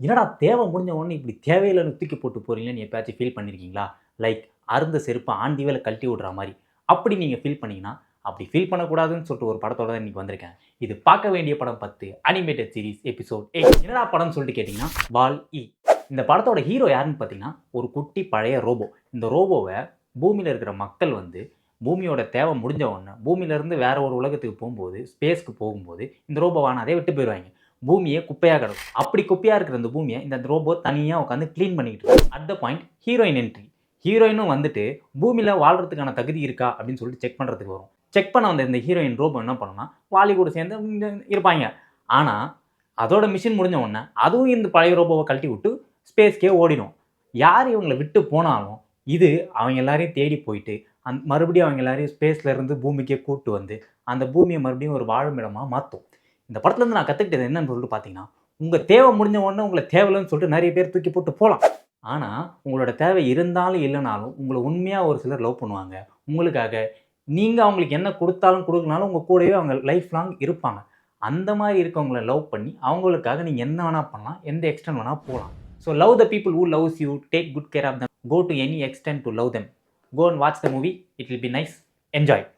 என்னடா தேவை முடிஞ்ச உடனே இப்படி தேவையில்லைன்னு தூக்கி போட்டு போறீங்கன்னு எப்பயாச்சும் ஃபீல் பண்ணியிருக்கீங்களா? லைக் அறுந்த செருப்ப ஆண்டி வேல கழட்டி விடுற மாரி. அப்படி நீங்க ஃபீல் பண்ணீங்கன்னா, அப்படி ஃபீல் பண்ணக்கூடாதுன்னு சொல்லிட்டு ஒரு படத்தோட தான் இன்னைக்கு வந்திருக்கேன். இது பார்க்க வேண்டிய படம் 10 அனிமேட்டட் சீரிஸ் எபிசோட் 8. என்னடா படம்னு சொல்லிட்டு கேட்டீங்கன்னா, வால்-E. இந்த படத்தோட ஹீரோ யாருன்னு பார்த்தீங்கன்னா, ஒரு குட்டி பழைய ரோபோ. இந்த ரோபோவ பூமியில இருக்கிற மக்கள் வந்து பூமியோட தேவை முடிஞ்ச உடனே பூமியிலிருந்து வேற ஒரு உலகத்துக்கு போம்போது, ஸ்பேஸ்க்கு போகும்போது, இந்த ரோபோவ அதே விட்டு போயிருவாய்ங்க. பூமியே குப்பையா கிடக்கும். அப்படி குப்பையா இருக்கிற இந்த பூமிய இந்த ரோபோ தனியா உட்காந்து கிளீன் பண்ணிக்கிட்டு இருக்கும். At the point heroine entry. ஹீரோயினும் வந்துட்டு பூமியில வாழ்றதுக்கான தகுதி இருக்கா அப்படின்னு சொல்லிட்டு செக் பண்றதுக்கு வரும். செக் பண்ண வந்த இந்த ஹீரோயின் ரோபோ என்ன பண்ணும்னா, வாலி கூட சேர்ந்து இருப்பாய்ங்க. ஆனா, அதோட மிஷன் முடிஞ்ச உடனே அதுவும் இந்த பழைய ரோபோவ கழட்டி விட்டு ஸ்பேஸ்க்கே ஓடிடும். யார் இவங்கள விட்டு போனாலும், இது அவங்க எல்லாரையும் தேடி போயிட்டு, மறுபடியும் அவங்க எல்லாரையும் ஸ்பேஸ்ல இருந்து பூமிக்கே கூட்டு வந்து, அந்த பூமிய மறுபடியும் ஒரு வாழும் இடமா மாத்தும். இந்த படத்துலருந்து நான் கத்துக்கிட்டது என்னன்னு சொல்லிட்டு பார்த்தீங்கன்னா, உங்க தேவை முடிஞ்ச உடனே உங்கள தேவையில்லன்னு சொல்லிட்டு நெறைய பேர் தூக்கி போட்டு போலாம். ஆனா, உங்களோட தேவை இருந்தாலும், இல்லனாலும் உங்கள உண்மையா ஒரு சிலர் லவ் பண்ணுவாங்க. உங்களுக்காக நீங்க அவங்களுக்கு என்ன குடுத்தாலும், குடுக்கலனாலும் உங்க கூடவே அவங்க லைஃப் லாங் இருப்பாங்க. அந்த மாரி இருக்கவங்கள லவ் பண்ணி, அவங்களுக்காக நீங்க என்ன வேணா பண்ணலாம். எந்த எக்ஸ்டென்ட் வேணா போலாம். So love the people who loves you. Take good care of them. Go to any extent to love them. Go and watch the movie. It will be nice. Enjoy.